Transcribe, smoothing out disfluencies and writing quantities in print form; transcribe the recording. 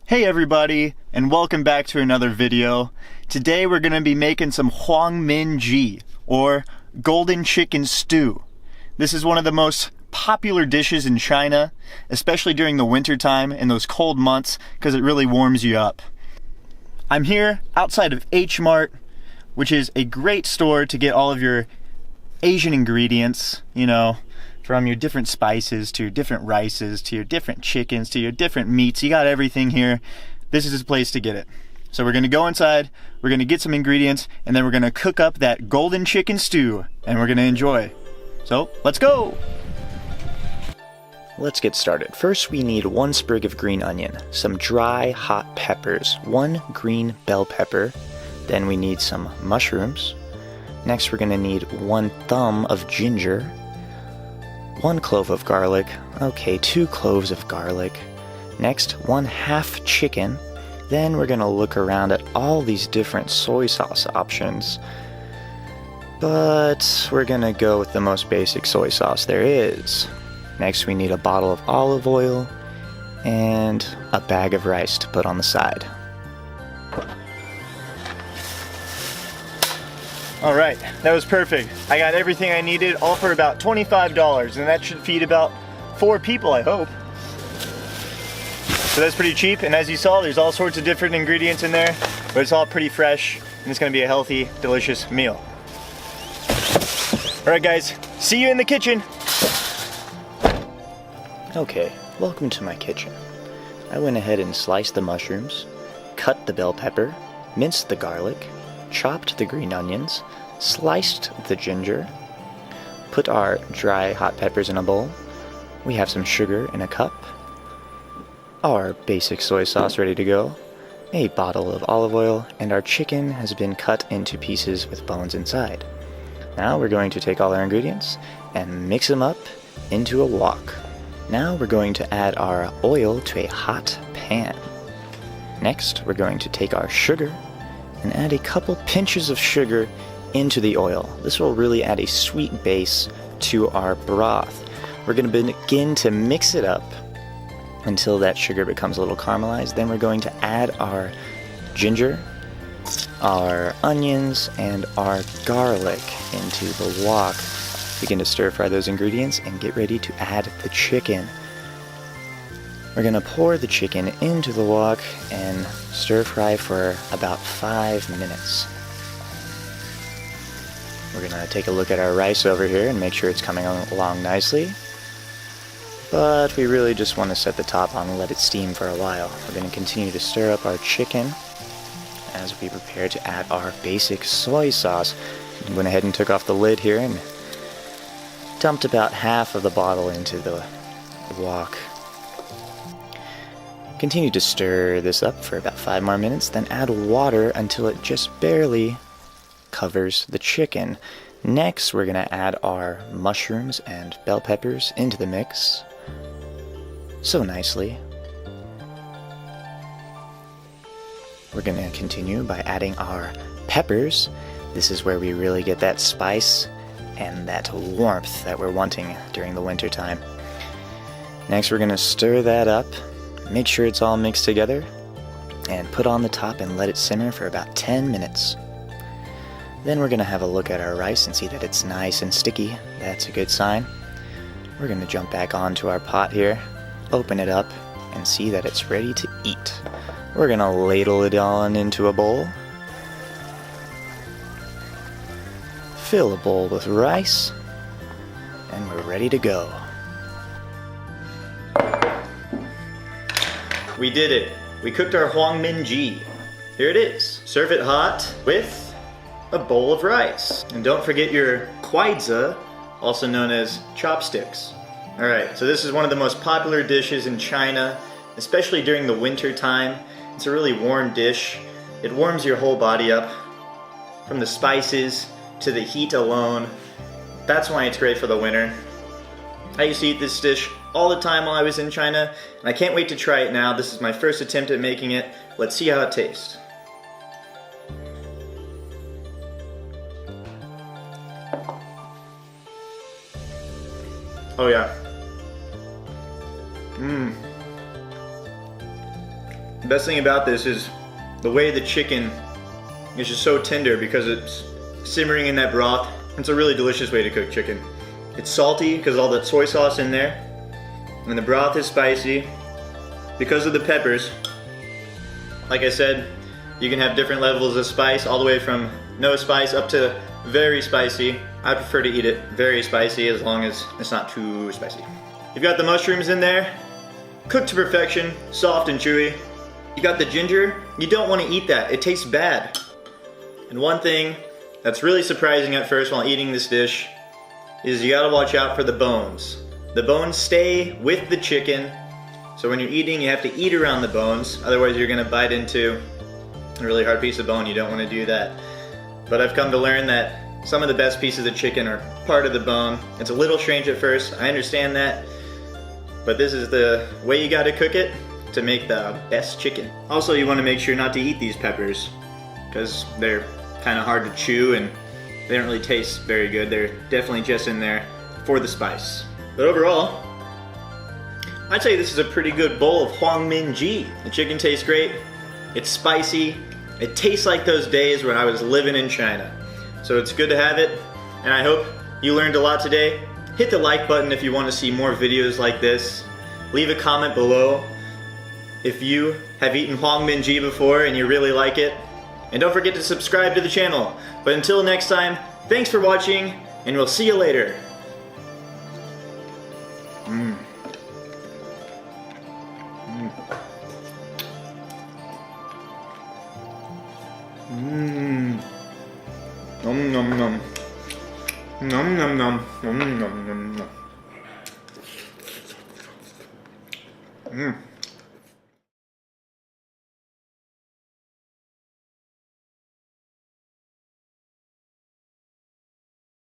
Hey everybody, and welcome back to another video. Today we're going to be making some Huang Men Ji, or golden chicken stew. This is one of the most popular dishes in China, especially during the winter time in those cold months, because it really warms you up. I'm here outside of H Mart, which is a great store to get all of your Asian ingredients, from your different spices to your different rices to your different chickens to your different meats. You got everything here. This is the place to get it. So we're gonna go inside, we're gonna get some ingredients, and then we're gonna cook up that golden chicken stew, and we're gonna enjoy. So let's go! Let's get started. First, we need 1 sprig of green onion, some dry hot peppers, 1 green bell pepper, then we need some mushrooms. Next, we're gonna need 1 thumb of ginger, 1 clove of garlic, okay, 2 cloves of garlic. Next, 1/2 chicken. Then we're gonna look around at all these different soy sauce options, but we're gonna go with the most basic soy sauce there is. Next, we need a bottle of olive oil and a bag of rice to put on the side. Alright, that was perfect. I got everything I needed, all for about $25, and that should feed about 4 people, I hope. So that's pretty cheap, and as you saw, there's all sorts of different ingredients in there, but it's all pretty fresh, and it's gonna be a healthy, delicious meal. Alright guys, see you in the kitchen! Okay, welcome to my kitchen. I went ahead and sliced the mushrooms, cut the bell pepper, minced the garlic, chopped the green onions, sliced the ginger, put our dry hot peppers in a bowl. We have some sugar in a cup, our basic soy sauce ready to go, a bottle of olive oil, and our chicken has been cut into pieces with bones inside. Now we're going to take all our ingredients and mix them up into a wok. Now we're going to add our oil to a hot pan. Next, we're going to take our sugar and add a couple pinches of sugar into the oil. This will really add a sweet base to our broth. We're going to begin to mix it up until that sugar becomes a little caramelized. Then we're going to add our ginger, our onions, and our garlic into the wok. Begin to stir fry those ingredients and get ready to add the chicken. We're going to pour the chicken into the wok and stir fry for about 5 minutes. We're going to take a look at our rice over here and make sure it's coming along nicely. But we really just want to set the top on and let it steam for a while. We're going to continue to stir up our chicken as we prepare to add our basic soy sauce. We went ahead and took off the lid here and dumped about half of the bottle into the wok. Continue to stir this up for about 5 more minutes, then add water until it just barely covers the chicken. Next, we're going to add our mushrooms and bell peppers into the mix so nicely. We're going to continue by adding our peppers. This is where we really get that spice and that warmth that we're wanting during the winter time. Next, we're going to stir that up. Make sure it's all mixed together and put on the top and let it simmer for about 10 minutes. Then we're going to have a look at our rice and see that it's nice and sticky. That's a good sign. We're going to jump back onto our pot here, open it up, and see that it's ready to eat. We're going to ladle it on into a bowl. Fill a bowl with rice, and we're ready to go. We did it. We cooked our Huang Men Ji. Here it is. Serve it hot with a bowl of rice. And don't forget your kwaizi, also known as chopsticks. Alright, so this is one of the most popular dishes in China, especially during the winter time. It's a really warm dish. It warms your whole body up, from the spices to the heat alone. That's why it's great for the winter. I used to eat this dish all the time while I was in China, and I can't wait to try it now. This is my first attempt at making it. Let's see how it tastes. Oh yeah. The best thing about this is the way the chicken is just so tender because it's simmering in that broth. It's a really delicious way to cook chicken. It's salty because of all that soy sauce in there, and the broth is spicy because of the peppers. Like I said, you can have different levels of spice, all the way from no spice up to very spicy. I prefer to eat it very spicy as long as it's not too spicy. You've got the mushrooms in there, cooked to perfection, soft and chewy. You got the ginger. You don't want to eat that. It tastes bad. And one thing that's really surprising at first while eating this dish is you gotta watch out for the bones. The bones stay with the chicken, so when you're eating you have to eat around the bones, otherwise you're gonna bite into a really hard piece of bone. You don't want to do that. But I've come to learn that some of the best pieces of chicken are part of the bone. It's a little strange at first, I understand that, but this is the way you gotta cook it to make the best chicken. Also, you want to make sure not to eat these peppers because they're kind of hard to chew and they don't really taste very good. They're definitely just in there for the spice. But overall, I'd say this is a pretty good bowl of Huang Men Ji. The chicken tastes great, it's spicy, it tastes like those days when I was living in China. So it's good to have it, and I hope you learned a lot today. Hit the like button if you want to see more videos like this. Leave a comment below if you have eaten Huang Men Ji before and you really like it. And don't forget to subscribe to the channel. But until next time, thanks for watching, and we'll see you later. Nom nom nom. Nom nom nom. Nom nom nom nom.